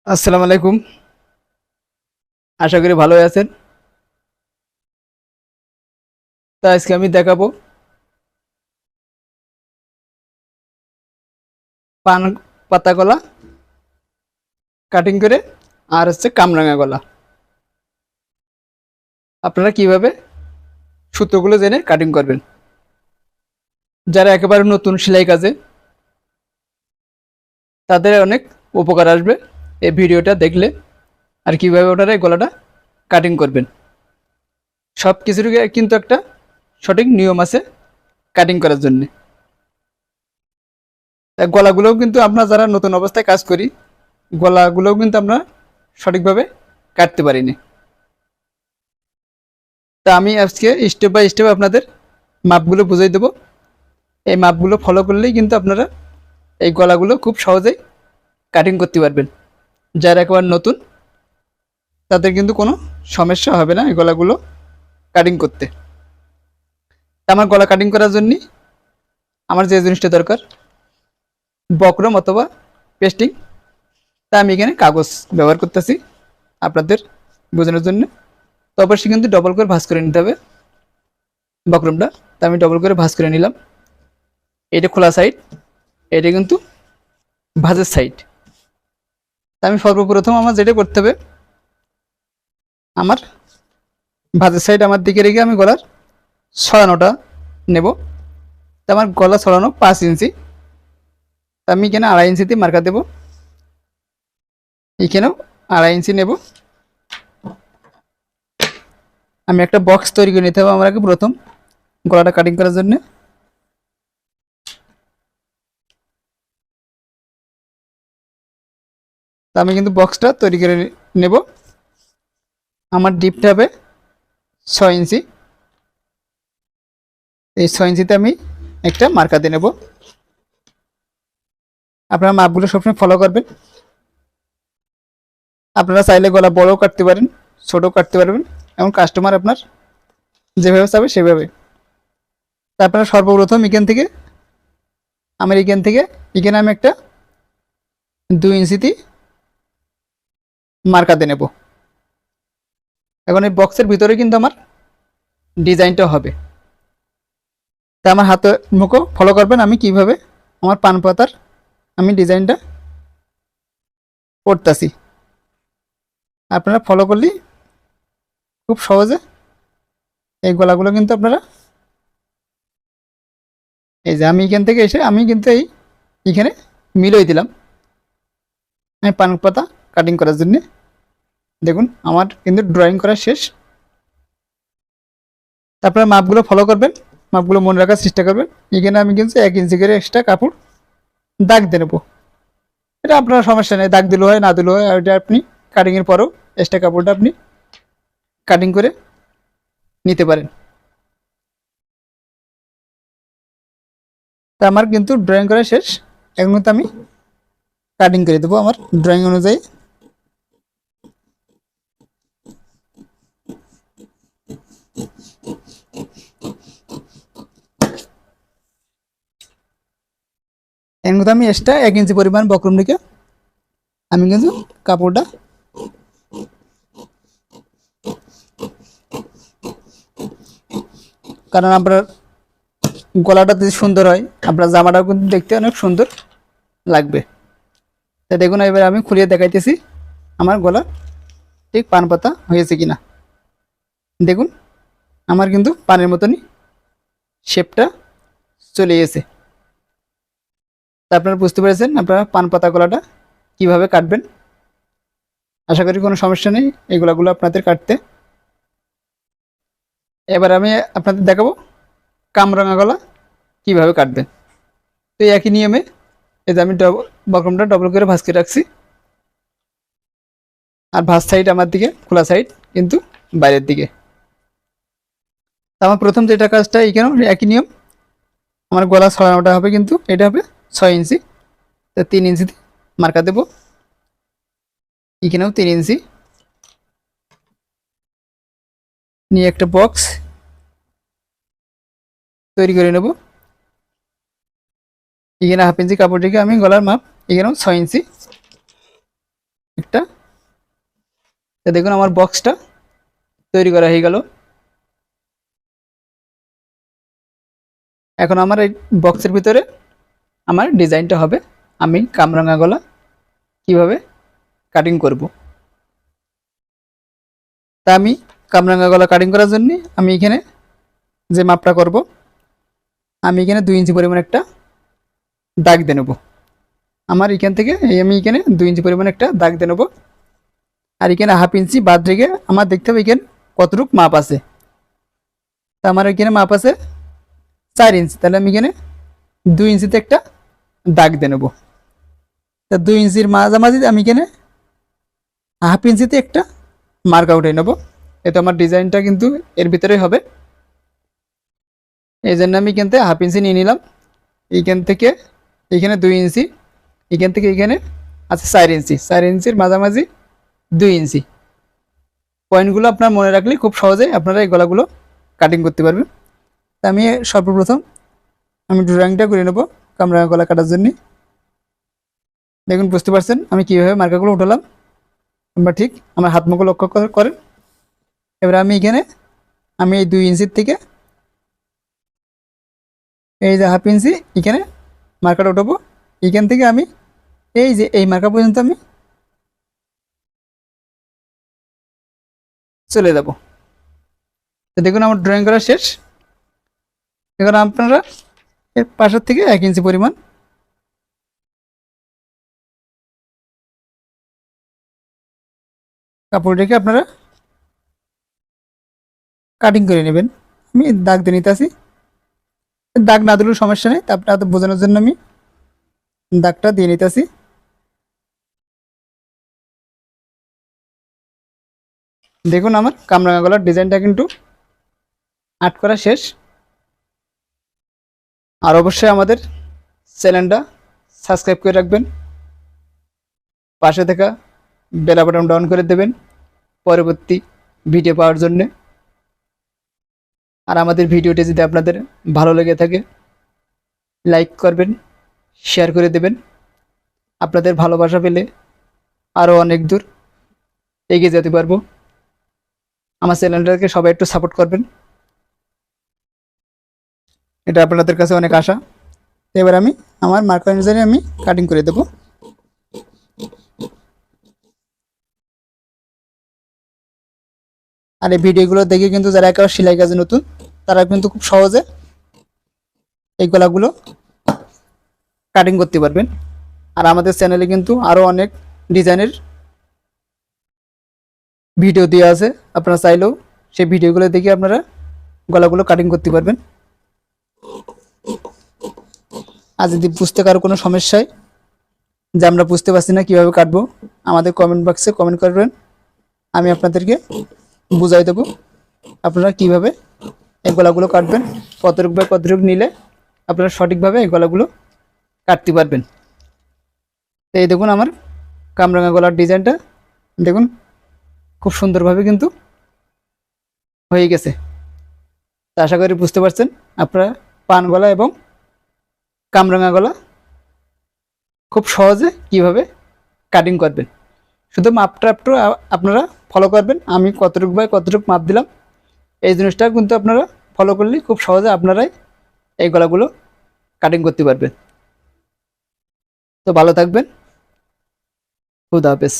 আসসালামু আলাইকুম। আশা করি ভালো আছেন। তো আজকে আমি দেখাবো পান পাতা কলা কাটিং করে আর হচ্ছে কামরাঙা কলা আপনারা কিভাবে সূত্রগুলো জেনে কাটিং করবেন। যারা একেবারে নতুন সেলাই কাজে তাদের অনেক উপকার আসবে এই ভিডিওটা দেখলে, আর কিভাবে ওনারা এই গলাটা কাটিং করবেন। সব কিছুর কিন্তু একটা সঠিক নিয়ম আছে কাটিং করার জন্য। গলাগুলোও কিন্তু আমরা যারা নতুন অবস্থায় কাজ করি গলাগুলোও কিন্তু আমরা সঠিকভাবে কাটতে পারিনি। তা আমি আজকে স্টেপ বাই স্টেপ আপনাদের মাপগুলো বুঝিয়ে দেবো। এই মাপগুলো ফলো করলেই কিন্তু আপনারা এই গলাগুলো খুব সহজেই কাটিং করতে পারবেন। যারা একেবারে নতুন তাদের কিন্তু কোনো সমস্যা হবে না এই গলাগুলো কাটিং করতে। তা আমার গলা কাটিং করার জন্য আমার যে জিনিসটা দরকার, বক্রম অথবা পেস্টিং। তা আমি এখানে কাগজ ব্যবহার করতেছি আপনাদের বোঝানোর জন্য। তো অবশ্যই কিন্তু ডবল করে ভাঁজ করে নিতে হবে বক্রমটা। তা আমি ডবল করে ভাঁজ করে নিলাম। এটা খোলা সাইড, এটা কিন্তু ভাঁজের সাইড। তা আমি সর্বপ্রথম আমার যেটা করতে হবে, আমার ভাঁজের সাইড আমার দিকে রেখে আমি গলার ছড়ানোটা নেব। তা আমার গলা ছড়ানো 5 ইঞ্চি। তা আমি এখানে 2.5 ইঞ্চিতে মার্কা দেব। এখানেও 2.5 ইঞ্চি নেব। আমি একটা বক্স তৈরি করে নিতে হবে আমাকে প্রথম গলাটা কাটিং করার জন্য। তা আমি কিন্তু বক্সটা তৈরি করে নেব। আমার ডিপটা হবে 6 ইঞ্চি। এই 6 ইঞ্চিতে আমি একটা মার্কা দিয়ে নেব। আপনারা মাপগুলো সবসময় ফলো করবেন। আপনারা চাইলে গলা বড়ও কাটতে পারেন, ছোটও কাটতে পারবেন, এমন কাস্টমার আপনার যেভাবে চাবে সেভাবে। তা আপনারা সর্বপ্রথম এখান থেকে এখানে আমি একটা 2 ইঞ্চিতে মার্কা দিয়ে নেব। এখন এই বক্সের ভিতরে কিন্তু আমার ডিজাইনটা হবে। তা আমার হাতে মুখও ফলো করবেন আমি কিভাবে আমার পান পাতার আমি ডিজাইনটা করতেছি। আপনারা ফলো করলেই খুব সহজে এই গলাগুলো কিন্তু আপনারা, এই যে আমি এখান থেকে এসে আমি কিন্তু এইখানে মিলিয়ে দিলাম আমি পান পাতা কাটিং করার জন্য। দেখুন আমার কিন্তু ড্রয়িং করা শেষ। তারপরে মাপগুলো ফলো করবেন, মাপগুলো মনে রাখার চেষ্টা করবেন। এখানে আমি কিন্তু 1 ইঞ্চি করে এক্সট্রা কাপড় দাগ দিয়ে নেবো। এটা আপনার সমস্যা নেই, দাগ দিলে হয় না দিলে হয়। আর এটা আপনি কাটিংয়ের পরেও এক্সট্রা কাপড়টা আপনি কাটিং করে নিতে পারেন। তা আমার কিন্তু ড্রয়িং করা শেষ। এখন কিন্তু আমি কাটিং করে দেবো আমার ড্রয়িং অনুযায়ী। এখন কিন্তু আমি এক্সট্রা 1 ইঞ্চি পরিমাণ বক্রম রেখে আমি কিন্তু কাপড়টা কারণ আপনার গলাটা যদি সুন্দর হয় আপনার জামাটাও কিন্তু দেখতে অনেক সুন্দর লাগবে। তাই দেখুন এবার আমি খুলিয়ে দেখাইতেছি আমার গলা ঠিক পান পাতা হয়েছে কিনা। দেখুন আমার কিন্তু পানের মতনই শেপটা চলে গেছে। তা আপনারা বুঝতে পেরেছেন আপনারা পান পাতা গলাটা কিভাবে কাটবেন। আশা করি কোনো সমস্যা নেই এই গলাগুলো আপনাদের কাটতে। এবার আমি আপনাদের দেখাবো কামরাঙা গলা কিভাবে কাটবেন। তো এই একই নিয়মে এই যে আমি বক্রমটা ডবল করে ভাঁজ করে রাখছি। আর ভাঁজ সাইড আমার দিকে, খোলা সাইড কিন্তু বাইরের দিকে। তা আমার প্রথম যেটা কাজটা এখানেও একই নিয়ম। আমার গলা ছড়ানোটা হবে কিন্তু এটা হবে 6 ইঞ্চি। তো 3 ইঞ্চিতে মার্কা দেবো। এখানেও 3 ইঞ্চি নিয়ে একটা বক্স তৈরি করে নেব। এখানে 1/2 ইঞ্চি কাপড় রেখে আমি গলার মাপ এখানেও 6 ইঞ্চি একটা তো দেখুন আমার বক্সটা তৈরি করা হয়ে গেল। এখন আমার এই বক্সের ভিতরে আমার ডিজাইনটা হবে। আমি কামরাঙা গলা কিভাবে কাটিং করব, তা আমি কামরাঙা গলা কাটিং করার জন্য আমি এখানে যে মাপটা করব, আমি এখানে 2 ইঞ্চি পরিমাণ একটা দাগ দিয়ে নেব। আমার এখান থেকে আমি এখানে 2 ইঞ্চি পরিমাণ একটা দাগ দিয়ে নেব। আর এখানে 1/2 ইঞ্চি বাদ রেখে আমার দেখতে হবে এখানে কতটুকু মাপ আছে। তা আমার এখানে মাপ আছে 4 ইঞ্চি, তাহলে আমি এখানে 2 ইঞ্চিতে একটা দাগ দিয়ে নেব। তা 2 ইঞ্চির মাঝামাঝি আমি এখানে 1/2 ইঞ্চিতে একটা মার্ক উঠে নেব। এতে আমার ডিজাইনটা কিন্তু এর ভিতরেই হবে। এই জন্য আমি এখান থেকে 1/2 ইঞ্চি নিয়ে নিলাম। এইখান থেকে এখানে 2 ইঞ্চি, এখান থেকে এখানে আছে 4 ইঞ্চি, 4 ইঞ্চির মাঝামাঝি 2 ইঞ্চি। পয়েন্টগুলো আপনার মনে রাখলে খুব সহজেই আপনারা এই গলাগুলো কাটিং করতে পারবেন। তা আমি সর্বপ্রথম আমি ড্রয়িংটা করে নেব কামরাঙা গলা কাটার জন্য। দেখুন বুঝতে পারছেন আমি কীভাবে মার্কাগুলো উঠালাম, বা ঠিক আমার হাত মুখগুলো লক্ষ্য করেন। এবার আমি এখানে আমি এই 2 ইঞ্চির থেকে এই যে 1/2 ইঞ্চি এখানে মার্কাটা উঠাবো। এখান থেকে আমি এই যে এই মার্কা পর্যন্ত আমি চলে যাব। তো দেখুন আমার ড্রয়িং করা শেষ। এখন আপনারা এর পাশের থেকে 1 ইঞ্চি পরিমাণ কাপড় রেখে আপনারা কাটিং করে নেবেন। আমি দাগ দিয়ে নিতে আসি, দাগ না দিলেও সমস্যা নেই, তারপরে বোঝানোর জন্য আমি দাগটা দিয়ে নিতে আসি। দেখুন আমার কামরাঙা গলার ডিজাইনটা কিন্তু আর্ট করা শেষ। আর অবশ্যই আমাদের চ্যানেলটা সাবস্ক্রাইব করে রাখবেন, পাশে থাকা বেল বাটন ডাউন করে দেবেন পরবর্তী ভিডিও পাওয়ার জন্যে। আর আমাদের ভিডিওটি যদি আপনাদের ভালো লেগে থাকে লাইক করবেন, শেয়ার করে দেবেন। আপনাদের ভালোবাসা পেলে আরও অনেক দূর এগিয়ে যেতে পারবো। আমার চ্যানেলটাকে সবাই একটু সাপোর্ট করবেন, এটা আপনাদের কাছে অনেক আশা। এবার আমি আমার মার্ক অনুযায়ী আমি কাটিং করে দেব। আর এই ভিডিওগুলো দেখে কিন্তু যারা একেবারে সেলাই কাজে নতুন তারা কিন্তু খুব সহজে এই গলাগুলো কাটিং করতে পারবেন। আর আমাদের চ্যানেলে কিন্তু আরও অনেক ডিজাইনের ভিডিও দেওয়া আছে, আপনারা চাইলেও সেই ভিডিওগুলো দেখে আপনারা গলাগুলো কাটিং করতে পারবেন। আর যদি বুঝতে কারো কোনো সমস্যায় যে আমরা বুঝতে পারছি না কীভাবে কাটবো, আমাদের কমেন্ট বক্সে কমেন্ট করবেন, আমি আপনাদেরকে বুঝাই দেবো আপনারা কিভাবে এই গলাগুলো কাটবেন, কতটুক বা কতটুক নিলে আপনারা সঠিকভাবে এই গলাগুলো কাটতে পারবেন। এই দেখুন আমার কামরাঙা গলার ডিজাইনটা দেখুন খুব সুন্দরভাবে কিন্তু হয়ে গেছে। তা আশা করি বুঝতে পারছেন আপনারা পান গলা এবং কামরাঙা গলা খুব সহজে কিভাবে কাটিং করবেন। শুধু মাপটা একটু আপনারা ফলো করবেন, আমি কতটুকু বাই কতটুকু মাপ দিলাম এই জিনিসটা কিন্তু আপনারা ফলো করলে খুব সহজে আপনারাই এই গলাগুলো কাটিং করতে পারবেন। তো ভালো থাকবেন, খুদা হাফেজ।